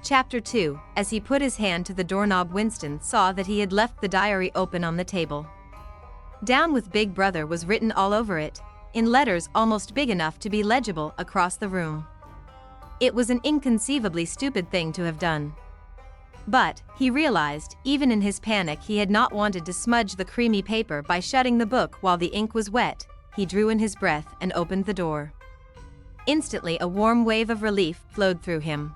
Chapter 2. As he put his hand to the doorknob, Winston saw that he had left the diary open on the table. Down with Big Brother was written all over it, in letters almost big enough to be legible across the room. It was an inconceivably stupid thing to have done. But, he realized, even in his panic, he had not wanted to smudge the creamy paper by shutting the book while the ink was wet. He drew in his breath and opened the door. Instantly a warm wave of relief flowed through him.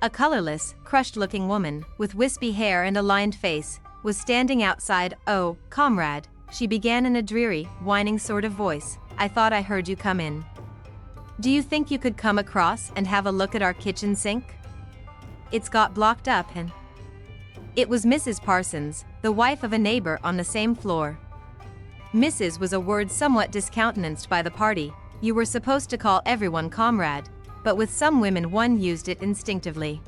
A colorless, crushed-looking woman, with wispy hair and a lined face, was standing outside. "Oh, comrade," she began in a dreary, whining sort of voice, "I thought I heard you come in. Do you think you could come across and have a look at our kitchen sink? It's got blocked up and—" It was Mrs. Parsons, the wife of a neighbor on the same floor. Mrs. was a word somewhat discountenanced by the party. You were supposed to call everyone comrade, but with some women one used it instinctively.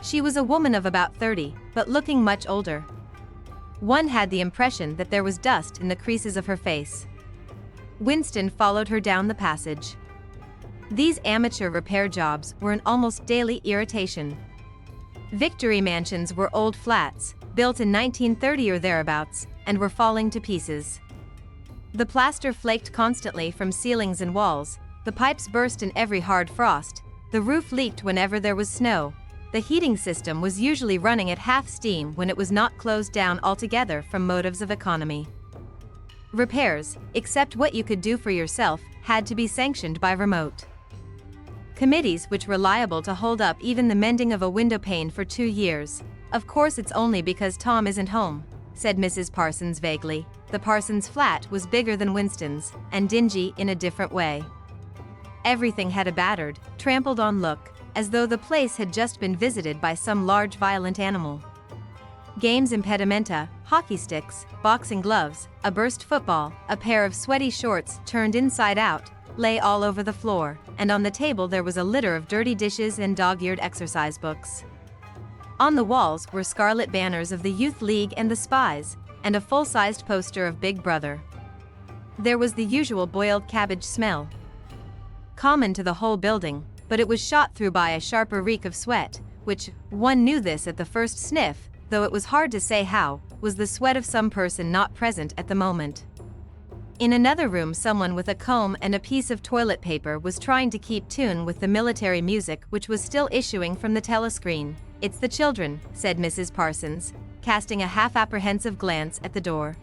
She was a woman of about 30, but looking much older. One had the impression that there was dust in the creases of her face. Winston followed her down the passage. These amateur repair jobs were an almost daily irritation. Victory mansions were old flats, built in 1930 or thereabouts, and were falling to pieces. The plaster flaked constantly from ceilings and walls, the pipes burst in every hard frost, the roof leaked whenever there was snow, the heating system was usually running at half steam when it was not closed down altogether from motives of economy. Repairs, except what you could do for yourself, had to be sanctioned by remote committees which were liable to hold up even the mending of a window pane for 2 years. "Of course it's only because Tom isn't home," said Mrs. Parsons vaguely. The Parsons flat was bigger than Winston's, and dingy in a different way. Everything had a battered, trampled-on look, as though the place had just been visited by some large violent animal. Games impedimenta, hockey sticks, boxing gloves, a burst football, a pair of sweaty shorts turned inside out, lay all over the floor, and on the table there was a litter of dirty dishes and dog-eared exercise books. On the walls were scarlet banners of the Youth League and the Spies, and a full-sized poster of Big Brother. There was the usual boiled cabbage smell, common to the whole building, but it was shot through by a sharper reek of sweat, which, one knew this at the first sniff, though it was hard to say how, was the sweat of some person not present at the moment. In another room, someone with a comb and a piece of toilet paper was trying to keep tune with the military music which was still issuing from the telescreen. "It's the children," said Mrs. Parsons, casting a half-apprehensive glance at the door.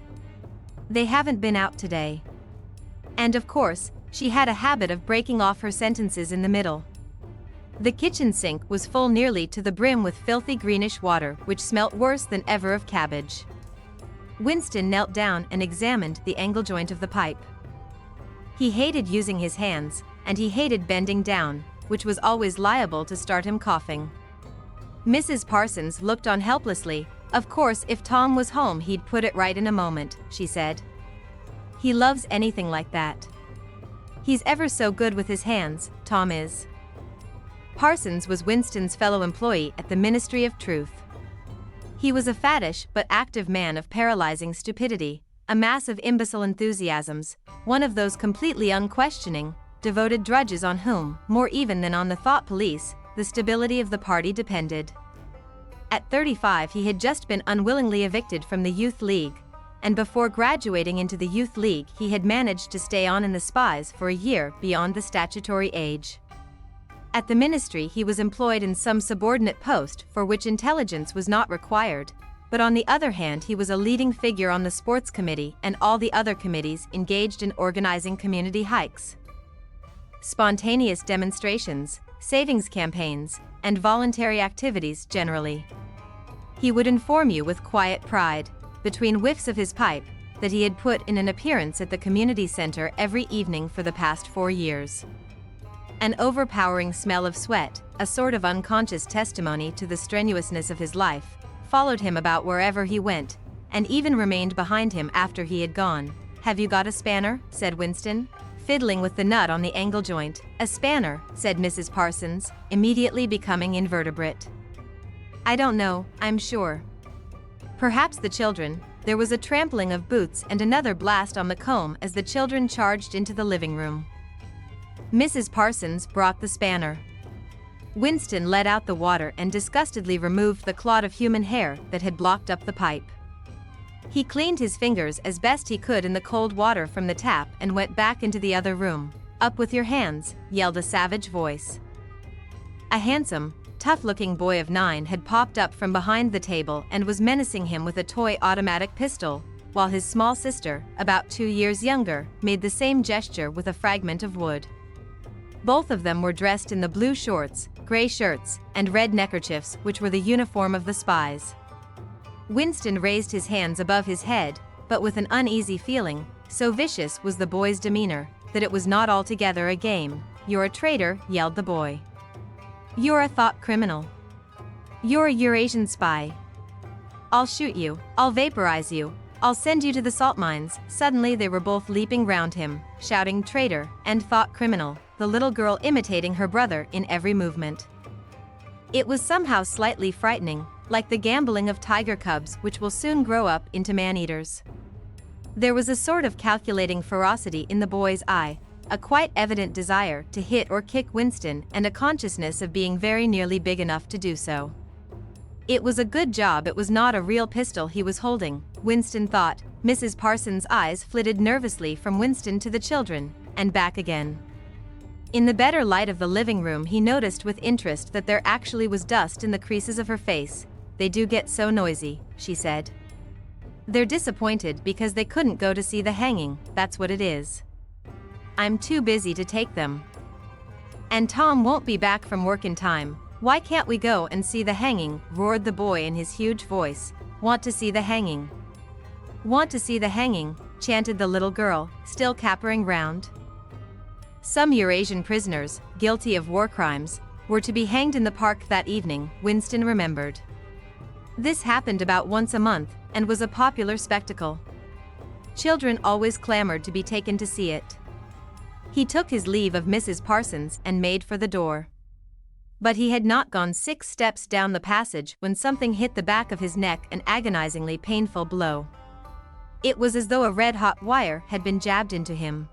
"They haven't been out today." And of course, she had a habit of breaking off her sentences in the middle. The kitchen sink was full nearly to the brim with filthy greenish water which smelt worse than ever of cabbage. Winston knelt down and examined the angle joint of the pipe. He hated using his hands, and he hated bending down, which was always liable to start him coughing. Mrs. Parsons looked on helplessly. "Of course, if Tom was home he'd put it right in a moment," she said. "He loves anything like that. He's ever so good with his hands, Tom is." Parsons was Winston's fellow employee at the Ministry of Truth. He was a fattish but active man of paralyzing stupidity, a mass of imbecile enthusiasms, one of those completely unquestioning, devoted drudges on whom, more even than on the thought police, the stability of the party depended. At 35 he had just been unwillingly evicted from the Youth League, and before graduating into the Youth League he had managed to stay on in the Spies for a year beyond the statutory age. At the ministry he was employed in some subordinate post for which intelligence was not required, but on the other hand he was a leading figure on the sports committee and all the other committees engaged in organizing community hikes, spontaneous demonstrations, savings campaigns, and voluntary activities generally. He would inform you with quiet pride, between whiffs of his pipe, that he had put in an appearance at the community center every evening for the past 4 years. An overpowering smell of sweat, a sort of unconscious testimony to the strenuousness of his life, followed him about wherever he went, and even remained behind him after he had gone. "Have you got a spanner?" said Winston, fiddling with the nut on the angle joint. "A spanner," said Mrs. Parsons, immediately becoming invertebrate. "I don't know, I'm sure. Perhaps the children." There was a trampling of boots and another blast on the comb as the children charged into the living room. Mrs. Parsons brought the spanner. Winston let out the water and disgustedly removed the clod of human hair that had blocked up the pipe. He cleaned his fingers as best he could in the cold water from the tap and went back into the other room. "Up with your hands," yelled a savage voice. A handsome, tough-looking boy of 9 had popped up from behind the table and was menacing him with a toy automatic pistol, while his small sister, about 2 years younger, made the same gesture with a fragment of wood. Both of them were dressed in the blue shorts, gray shirts, and red neckerchiefs which were the uniform of the spies. Winston raised his hands above his head, but with an uneasy feeling, so vicious was the boy's demeanor, that it was not altogether a game. "You're a traitor," yelled the boy. "You're a thought criminal. You're a Eurasian spy. I'll shoot you, I'll vaporize you, I'll send you to the salt mines." Suddenly they were both leaping round him, shouting "traitor" and "thought criminal," the little girl imitating her brother in every movement. It was somehow slightly frightening, like the gambling of tiger cubs which will soon grow up into man-eaters. There was a sort of calculating ferocity in the boy's eye, a quite evident desire to hit or kick Winston and a consciousness of being very nearly big enough to do so. It was a good job it was not a real pistol he was holding, Winston thought. Mrs. Parsons' eyes flitted nervously from Winston to the children, and back again. In the better light of the living room he noticed with interest that there actually was dust in the creases of her face. "They do get so noisy," she said. "They're disappointed because they couldn't go to see the hanging, that's what it is. I'm too busy to take them. And Tom won't be back from work in time. Why can't we go and see the hanging?" roared the boy in his huge voice. "Want to see the hanging? Want to see the hanging?" chanted the little girl, still capering round. Some Eurasian prisoners, guilty of war crimes, were to be hanged in the park that evening, Winston remembered. This happened about once a month, and was a popular spectacle. Children always clamored to be taken to see it. He took his leave of Mrs. Parsons and made for the door. But he had not gone 6 steps down the passage when something hit the back of his neck, an agonizingly painful blow. It was as though a red-hot wire had been jabbed into him.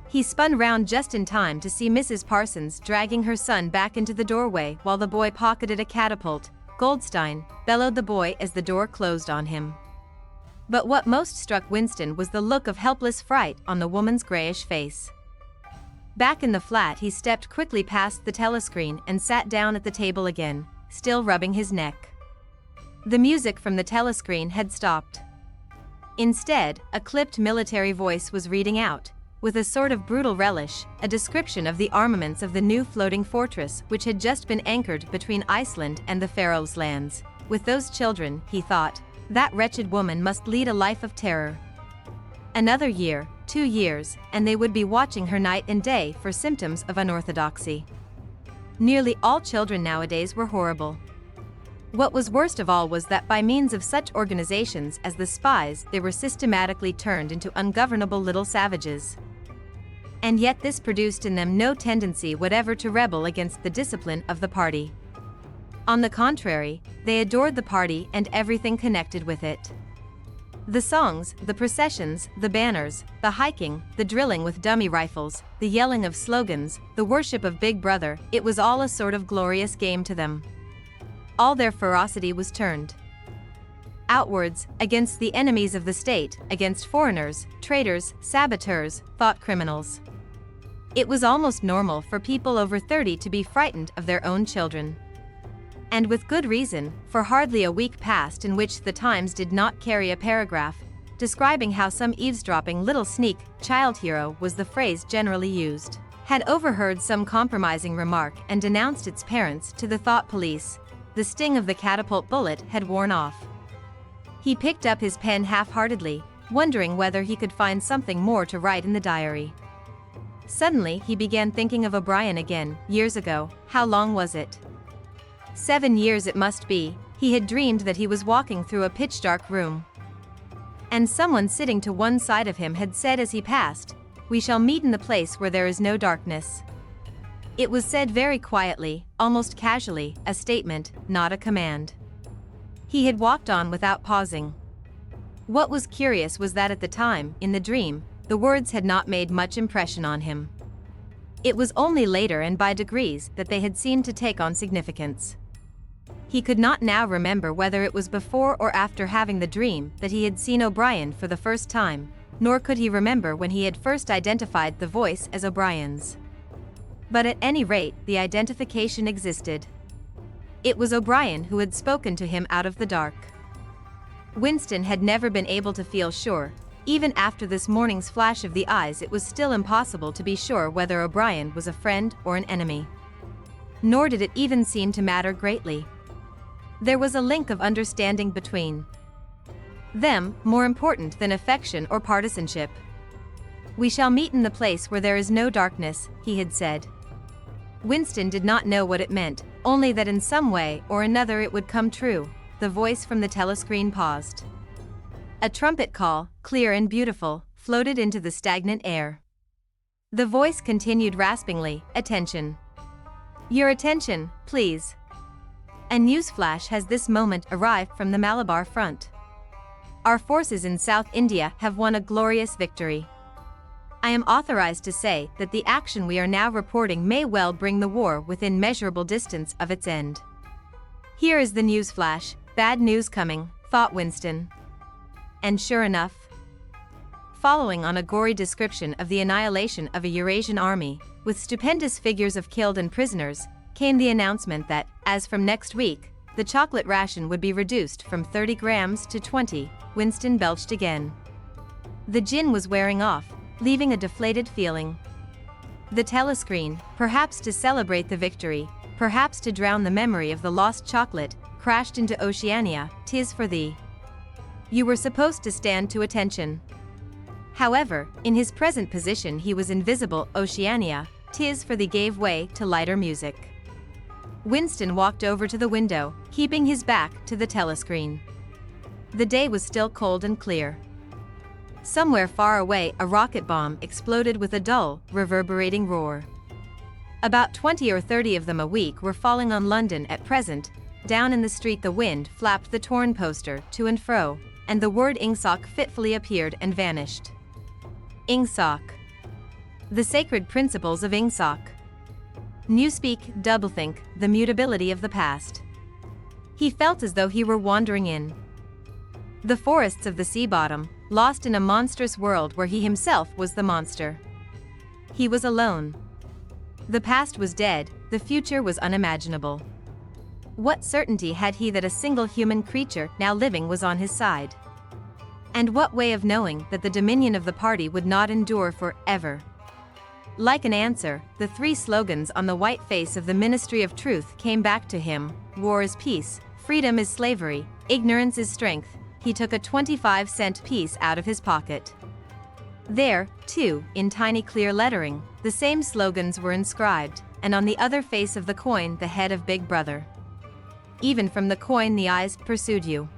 He spun round just in time to see Mrs. Parsons dragging her son back into the doorway while the boy pocketed a catapult. "Goldstein," bellowed the boy as the door closed on him. But what most struck Winston was the look of helpless fright on the woman's grayish face. Back in the flat he stepped quickly past the telescreen and sat down at the table again, still rubbing his neck. The music from the telescreen had stopped. Instead, a clipped military voice was reading out, with a sort of brutal relish, a description of the armaments of the new floating fortress which had just been anchored between Iceland and the Faroes lands. With those children, he thought, that wretched woman must lead a life of terror. Another year, 2 years, and they would be watching her night and day for symptoms of unorthodoxy. Nearly all children nowadays were horrible. What was worst of all was that by means of such organizations as the spies they were systematically turned into ungovernable little savages. And yet this produced in them no tendency whatever to rebel against the discipline of the party. On the contrary, they adored the party and everything connected with it. The songs, the processions, the banners, the hiking, the drilling with dummy rifles, the yelling of slogans, the worship of Big Brother, it was all a sort of glorious game to them. All their ferocity was turned outwards, against the enemies of the state, against foreigners, traitors, saboteurs, thought criminals. It was almost normal for people over 30 to be frightened of their own children. And with good reason, for hardly a week passed in which the Times did not carry a paragraph describing how some eavesdropping little sneak, child hero was the phrase generally used, had overheard some compromising remark and denounced its parents to the thought police. The sting of the catapult bullet had worn off. He picked up his pen half-heartedly, wondering whether he could find something more to write in the diary. Suddenly he began thinking of O'Brien again. Years ago, how long was it? 7 years it must be. He had dreamed that he was walking through a pitch-dark room. And someone sitting to one side of him had said as he passed, "We shall meet in the place where there is no darkness." It was said very quietly, almost casually, a statement, not a command. He had walked on without pausing. What was curious was that at the time, in the dream, the words had not made much impression on him. It was only later and by degrees that they had seemed to take on significance. He could not now remember whether it was before or after having the dream that he had seen O'Brien for the first time, nor could he remember when he had first identified the voice as O'Brien's. But at any rate, the identification existed. It was O'Brien who had spoken to him out of the dark. Winston had never been able to feel sure. Even after this morning's flash of the eyes, it was still impossible to be sure whether O'Brien was a friend or an enemy. Nor did it even seem to matter greatly. There was a link of understanding between them, more important than affection or partisanship. "We shall meet in the place where there is no darkness," he had said. Winston did not know what it meant, only that in some way or another it would come true. The voice from the telescreen paused. A trumpet call, clear and beautiful, floated into the stagnant air. The voice continued raspingly, "Attention. Your attention, please. A newsflash has this moment arrived from the Malabar front. Our forces in South India have won a glorious victory. I am authorized to say that the action we are now reporting may well bring the war within measurable distance of its end." Here is the newsflash. Bad news coming, thought Winston. And sure enough, following on a gory description of the annihilation of a Eurasian army, with stupendous figures of killed and prisoners, came the announcement that, as from next week, the chocolate ration would be reduced from 30 grams to 20. Winston belched again. The gin was wearing off, leaving a deflated feeling. The telescreen, perhaps to celebrate the victory, perhaps to drown the memory of the lost chocolate, crashed into Oceania. "'Tis for thee. You were supposed to stand to attention." However, in his present position he was invisible. Oceania, "'tis for thee" gave way to lighter music. Winston walked over to the window, keeping his back to the telescreen. The day was still cold and clear. Somewhere far away a rocket bomb exploded with a dull, reverberating roar. About 20 or 30 of them a week were falling on London at present. Down in the street the wind flapped the torn poster to and fro, and the word Ingsoc fitfully appeared and vanished. Ingsoc. The sacred principles of Ingsoc. Newspeak, doublethink, the mutability of the past. He felt as though he were wandering in the forests of the sea bottom, lost in a monstrous world where he himself was the monster. He was alone. The past was dead, the future was unimaginable. What certainty had he that a single human creature now living was on his side? And what way of knowing that the dominion of the party would not endure for ever? Like an answer, the three slogans on the white face of the Ministry of Truth came back to him: war is peace, freedom is slavery, ignorance is strength. He took a 25-cent piece out of his pocket. There, too, in tiny clear lettering, the same slogans were inscribed, and on the other face of the coin the head of Big Brother. Even from the coin the eyes pursued you.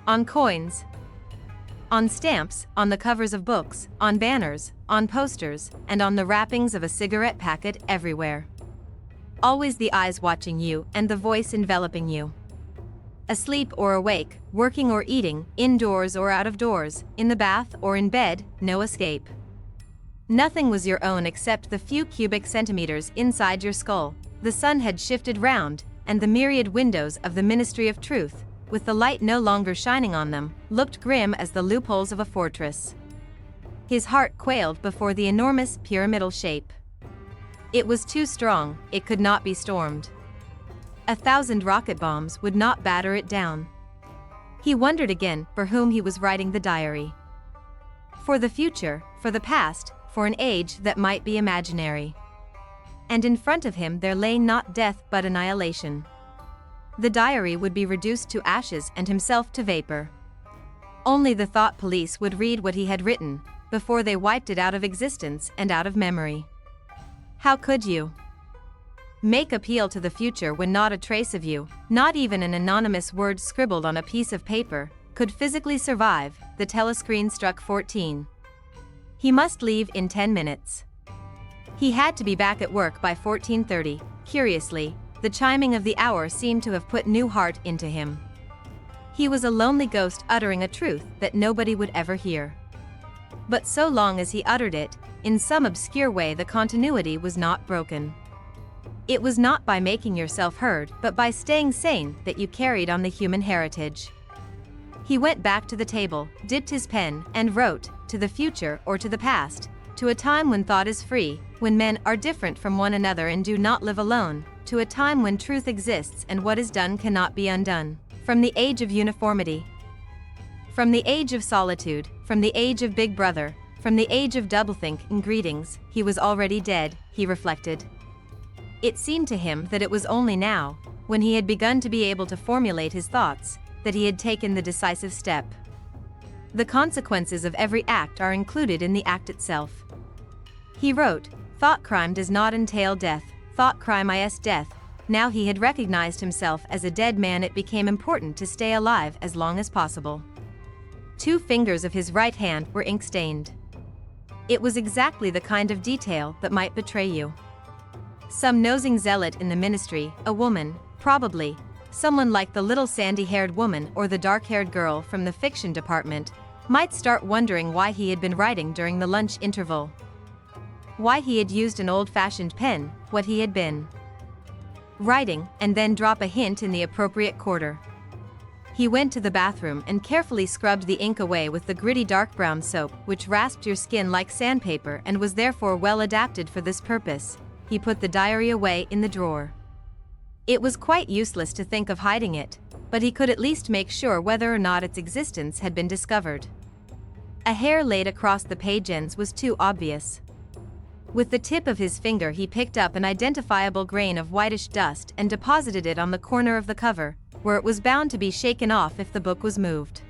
On coins, on stamps, on the covers of books, on banners, on posters, and on the wrappings of a cigarette packet, everywhere. Always the eyes watching you and the voice enveloping you. Asleep or awake, working or eating, indoors or out of doors, in the bath or in bed, no escape. Nothing was your own except the few cubic centimeters inside your skull. The sun had shifted round, and the myriad windows of the Ministry of Truth, with the light no longer shining on them, looked grim as the loopholes of a fortress. His heart quailed before the enormous pyramidal shape. It was too strong, it could not be stormed. 1,000 rocket bombs would not batter it down. He wondered again for whom he was writing the diary. For the future, for the past, for an age that might be imaginary. And in front of him there lay not death but annihilation. The diary would be reduced to ashes and himself to vapor. Only the thought police would read what he had written, before they wiped it out of existence and out of memory. How could you make appeal to the future when not a trace of you, not even an anonymous word scribbled on a piece of paper, could physically survive? The telescreen struck 14. He must leave in 10 minutes. He had to be back at work by 14:30. Curiously, the chiming of the hour seemed to have put new heart into him. He was a lonely ghost uttering a truth that nobody would ever hear. But so long as he uttered it, in some obscure way the continuity was not broken. It was not by making yourself heard but by staying sane that you carried on the human heritage. He went back to the table, dipped his pen, and wrote, to the future or to the past, to a time when thought is free, when men are different from one another and do not live alone, to a time when truth exists and what is done cannot be undone. From the age of uniformity, from the age of solitude, from the age of Big Brother, from the age of doublethink and greetings, he was already dead, he reflected. It seemed to him that it was only now, when he had begun to be able to formulate his thoughts, that he had taken the decisive step. The consequences of every act are included in the act itself. He wrote, thought crime does not entail death, thought crime is death. Now he had recognized himself as a dead man. It became important to stay alive as long as possible. 2 fingers of his right hand were ink-stained. It was exactly the kind of detail that might betray you. Some nosing zealot in the ministry, a woman, probably, someone like the little sandy-haired woman or the dark-haired girl from the fiction department, might start wondering why he had been writing during the lunch interval. Why he had used an old-fashioned pen, what he had been writing, and then drop a hint in the appropriate quarter. He went to the bathroom and carefully scrubbed the ink away with the gritty dark brown soap which rasped your skin like sandpaper and was therefore well adapted for this purpose. He put the diary away in the drawer. It was quite useless to think of hiding it, but he could at least make sure whether or not its existence had been discovered. A hair laid across the page ends was too obvious. With the tip of his finger he picked up an identifiable grain of whitish dust and deposited it on the corner of the cover, where it was bound to be shaken off if the book was moved.